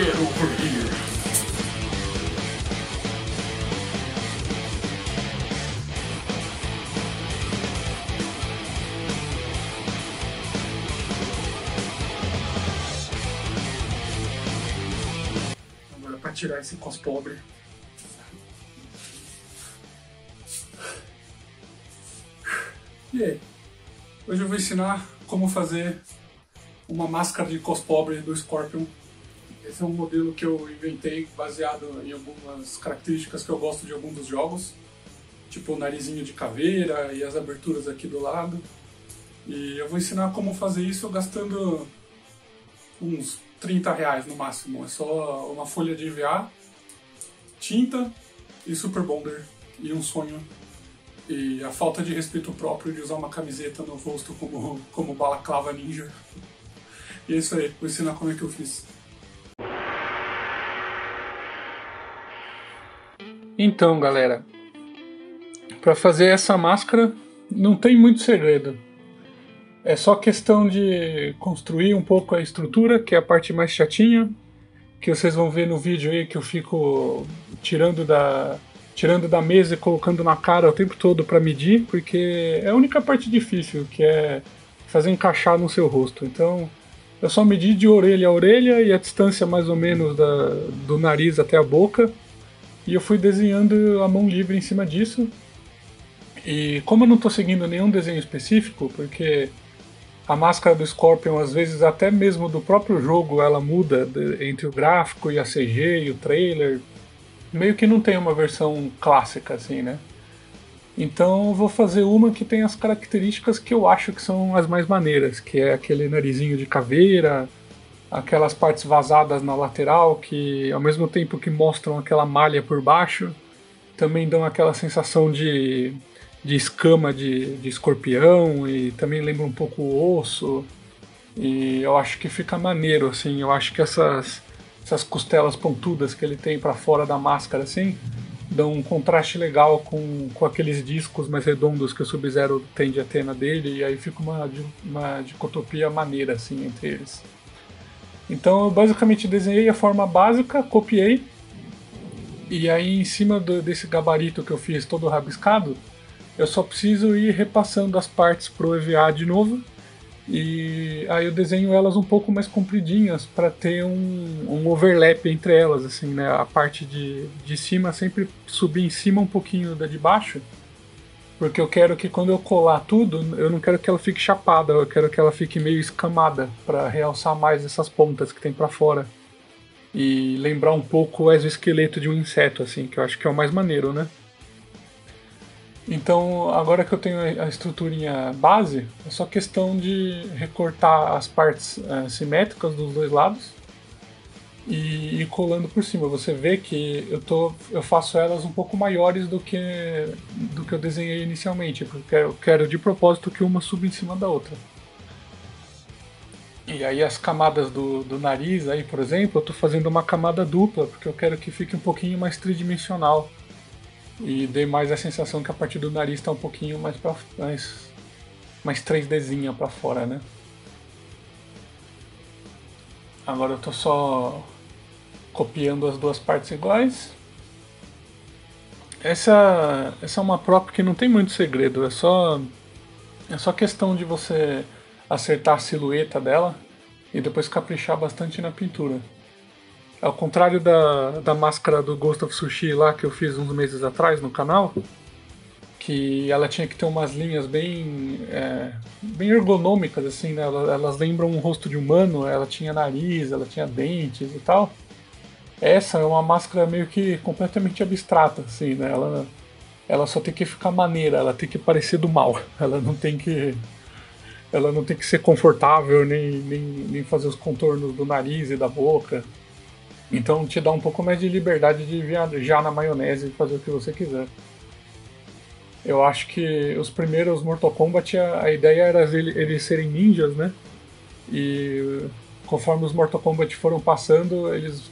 Get over here. Agora para tirar esse cos pobre. E aí? Hoje eu vou ensinar como fazer uma máscara de cos pobre do Scorpion. Esse é um modelo que eu inventei baseado em algumas características que eu gosto de alguns dos jogos, tipo o narizinho de caveira e as aberturas aqui do lado. E eu vou ensinar como fazer isso gastando uns R$30 no máximo. É só uma folha de EVA, tinta e Super Bonder e um sonho. E a falta de respeito próprio de usar uma camiseta no rosto como balaclava ninja. E é isso aí, vou ensinar como é que eu fiz. Então, galera, para fazer essa máscara não tem muito segredo. É só questão de construir um pouco a estrutura, que é a parte mais chatinha, que vocês vão ver no vídeo aí que eu fico tirando da mesa e colocando na cara o tempo todo para medir, porque é a única parte difícil, que é fazer encaixar no seu rosto. Então, eu só medi de orelha a orelha e a distância mais ou menos do nariz até a boca. E eu fui desenhando a mão livre em cima disso. E como eu não estou seguindo nenhum desenho específico, porque a máscara do Scorpion, às vezes até mesmo do próprio jogo, ela muda entre o gráfico e a CG e o trailer. Meio que não tem uma versão clássica assim, né? Então eu vou fazer uma que tem as características que eu acho que são as mais maneiras, que é aquele narizinho de caveira, aquelas partes vazadas na lateral que, ao mesmo tempo que mostram aquela malha por baixo, também dão aquela sensação de escama de escorpião e também lembra um pouco o osso. E eu acho que fica maneiro, assim. Eu acho que essas costelas pontudas que ele tem para fora da máscara, assim, dão um contraste legal com aqueles discos mais redondos que o Sub-Zero tende a ter na dele, e aí fica uma dicotopia maneira, assim, entre eles. Então eu basicamente desenhei a forma básica, copiei, e aí em cima desse gabarito que eu fiz todo rabiscado, eu só preciso ir repassando as partes pro EVA de novo, e aí eu desenho elas um pouco mais compridinhas para ter um overlap entre elas, assim, né? A parte de cima sempre subir em cima um pouquinho da de baixo, porque eu quero que quando eu colar tudo, eu não quero que ela fique chapada, eu quero que ela fique meio escamada para realçar mais essas pontas que tem para fora. E lembrar um pouco o exoesqueleto de um inseto, assim, que eu acho que é o mais maneiro, né? Então, agora que eu tenho a estruturinha base, é só questão de recortar as partes simétricas dos dois lados e ir colando por cima. Você vê que eu faço elas um pouco maiores do que eu desenhei inicialmente, porque eu quero de propósito que uma suba em cima da outra. E aí as camadas do nariz, aí, por exemplo, eu estou fazendo uma camada dupla, porque eu quero que fique um pouquinho mais tridimensional. E dê mais a sensação que a parte do nariz está um pouquinho mais 3Dzinha para fora, né? Agora eu estou só copiando as duas partes iguais. Essa é uma prop que não tem muito segredo, é só questão de você acertar a silhueta dela e depois caprichar bastante na pintura. Ao contrário da máscara do Ghost of Sushi lá que eu fiz uns meses atrás no canal, que ela tinha que ter umas linhas bem ergonômicas, assim, né? Elas lembram um rosto de humano, ela tinha nariz, ela tinha dentes e tal. Essa é uma máscara meio que completamente abstrata, assim, né? Ela só tem que ficar maneira, ela tem que parecer do mal, ela não tem que ser confortável, nem fazer os contornos do nariz e da boca. Então te dá um pouco mais de liberdade de viajar na maionese e fazer o que você quiser. Eu acho que os primeiros Mortal Kombat, a ideia era eles serem ninjas, né? E conforme os Mortal Kombat foram passando, eles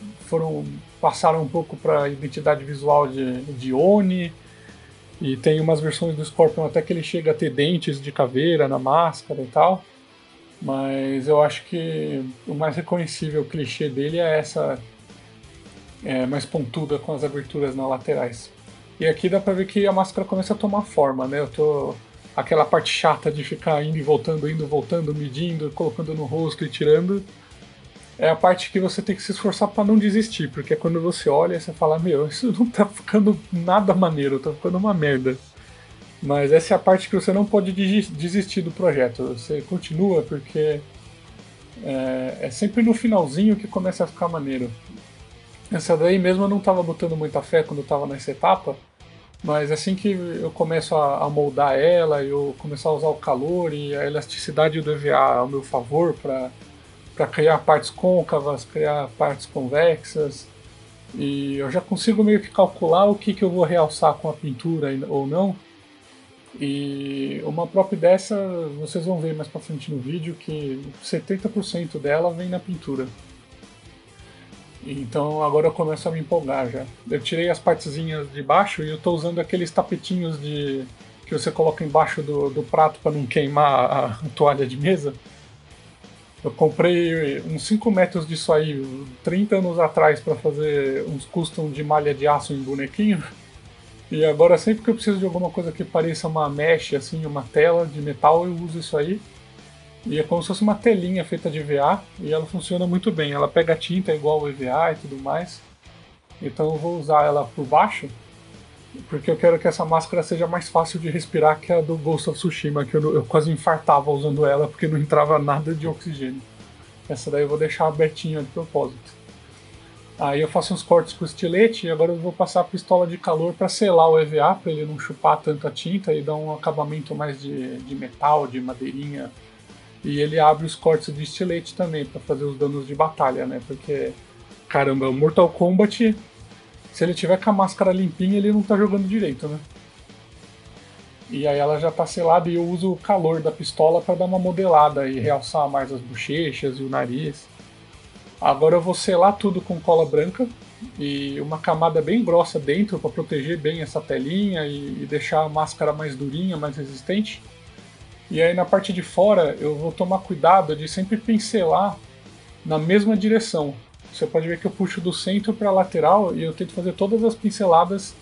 passaram um pouco para a identidade visual de Oni. E tem umas versões do Scorpion até que ele chega a ter dentes de caveira na máscara e tal. Mas eu acho que o mais reconhecível clichê dele é mais pontuda com as aberturas nas laterais. E aqui dá pra ver que a máscara começa a tomar forma, né? Aquela parte chata de ficar indo e voltando, medindo, colocando no rosto e tirando. É a parte que você tem que se esforçar para não desistir, porque é quando você olha e você fala, meu, isso não tá ficando nada maneiro, tá ficando uma merda. Mas essa é a parte que você não pode desistir do projeto. Você continua porque é sempre no finalzinho que começa a ficar maneiro. Essa daí mesmo eu não estava botando muita fé quando eu estava nessa etapa, mas assim que eu começo a moldar ela, eu começar a usar o calor e a elasticidade do EVA ao meu favor para criar partes côncavas, criar partes convexas, e eu já consigo meio que calcular o que eu vou realçar com a pintura ou não. E uma prop dessa, vocês vão ver mais pra frente no vídeo que 70% dela vem na pintura. Então agora eu começo a me empolgar já. Eu tirei as partezinhas de baixo e eu tô usando aqueles tapetinhos que você coloca embaixo do prato para não queimar a toalha de mesa. Eu comprei uns 5 metros disso aí 30 anos atrás para fazer uns custom de malha de aço em bonequinho. E agora sempre que eu preciso de alguma coisa que pareça uma mesh, assim, uma tela de metal, eu uso isso aí. E é como se fosse uma telinha feita de EVA e ela funciona muito bem. Ela pega tinta igual o EVA e tudo mais. Então eu vou usar ela por baixo, porque eu quero que essa máscara seja mais fácil de respirar que a do Ghost of Tsushima, que eu quase infartava usando ela porque não entrava nada de oxigênio. Essa daí eu vou deixar abertinha de propósito. Aí eu faço uns cortes com estilete e agora eu vou passar a pistola de calor para selar o EVA, para ele não chupar tanto a tinta e dar um acabamento mais de metal, de madeirinha. E ele abre os cortes de estilete também para fazer os danos de batalha, né? Porque, caramba, o Mortal Kombat, se ele tiver com a máscara limpinha, ele não tá jogando direito, né? E aí ela já tá selada e eu uso o calor da pistola para dar uma modelada e realçar mais as bochechas e o nariz. Agora eu vou selar tudo com cola branca e uma camada bem grossa dentro para proteger bem essa telinha e deixar a máscara mais durinha, mais resistente. E aí na parte de fora eu vou tomar cuidado de sempre pincelar na mesma direção. Você pode ver que eu puxo do centro para a lateral e eu tento fazer todas as pinceladas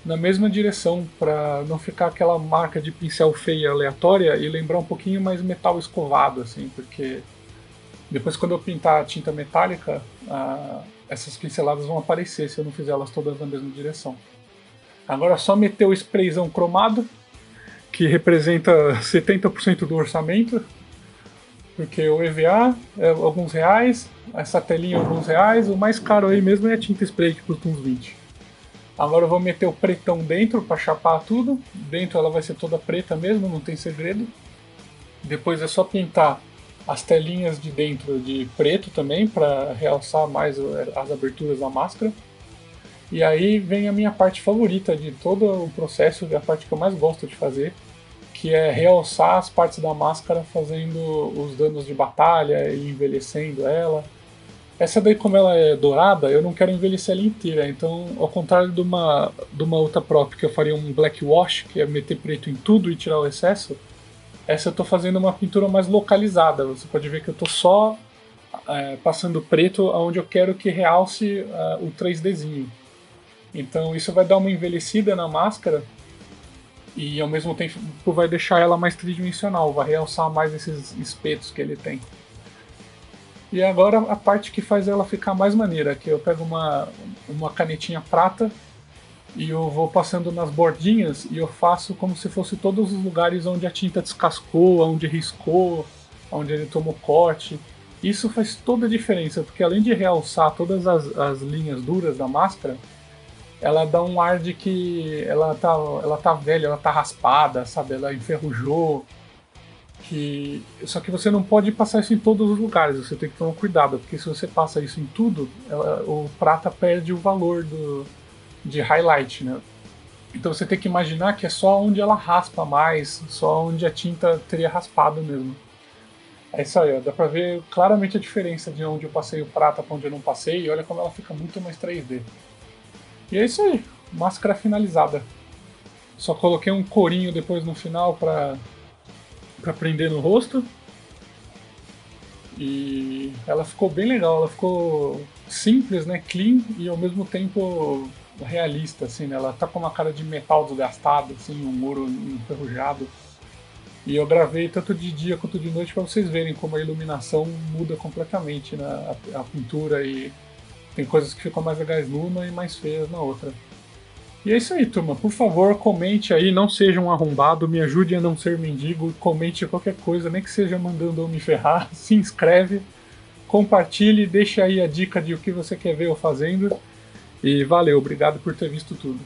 na mesma direção para não ficar aquela marca de pincel feia aleatória e lembrar um pouquinho mais metal escovado, assim, porque depois quando eu pintar a tinta metálica, essas pinceladas vão aparecer se eu não fizer elas todas na mesma direção. Agora é só meter o sprayzão cromado, que representa 70% do orçamento, porque o EVA é alguns reais, essa telinha é alguns reais, o mais caro aí mesmo é a tinta spray que custa uns 20. Agora eu vou meter o pretão dentro para chapar tudo, dentro ela vai ser toda preta mesmo, não tem segredo. Depois é só pintar as telinhas de dentro de preto também, para realçar mais as aberturas da máscara. E aí vem a minha parte favorita de todo o processo, a parte que eu mais gosto de fazer, que é realçar as partes da máscara fazendo os danos de batalha e envelhecendo ela. Essa daí, como ela é dourada, eu não quero envelhecer ela inteira, então ao contrário de uma outra prop que eu faria um black wash, que é meter preto em tudo e tirar o excesso, essa eu estou fazendo uma pintura mais localizada. Você pode ver que eu estou só passando preto onde eu quero que realce o 3Dzinho. Então isso vai dar uma envelhecida na máscara e ao mesmo tempo vai deixar ela mais tridimensional, vai realçar mais esses espetos que ele tem. E agora a parte que faz ela ficar mais maneira, que eu pego uma canetinha prata e eu vou passando nas bordinhas e eu faço como se fosse todos os lugares onde a tinta descascou, onde riscou, onde ele tomou corte. Isso faz toda a diferença, porque além de realçar todas as linhas duras da máscara, ela dá um ar de que ela tá velha, ela tá raspada, sabe? Ela enferrujou. Só que você não pode passar isso em todos os lugares, você tem que tomar cuidado, porque se você passa isso em tudo, o prata perde o valor de highlight, né? Então você tem que imaginar que é só onde ela raspa mais, só onde a tinta teria raspado mesmo. É isso aí, ó, dá pra ver claramente a diferença de onde eu passei o prata para onde eu não passei, e olha como ela fica muito mais 3D. E é isso aí, máscara finalizada. Só coloquei um corinho depois no final pra prender no rosto. E ela ficou bem legal, ela ficou simples, né, clean e ao mesmo tempo realista, assim, né? Ela tá com uma cara de metal desgastado, assim, um muro enferrujado. E eu gravei tanto de dia quanto de noite para vocês verem como a iluminação muda completamente, né? A pintura e tem coisas que ficam mais legais numa e mais feias na outra. E é isso aí, turma. Por favor, comente aí, não seja um arrombado, me ajude a não ser mendigo, comente qualquer coisa, nem que seja mandando eu me ferrar, se inscreve, compartilhe, deixa aí a dica de o que você quer ver eu fazendo. E valeu, obrigado por ter visto tudo.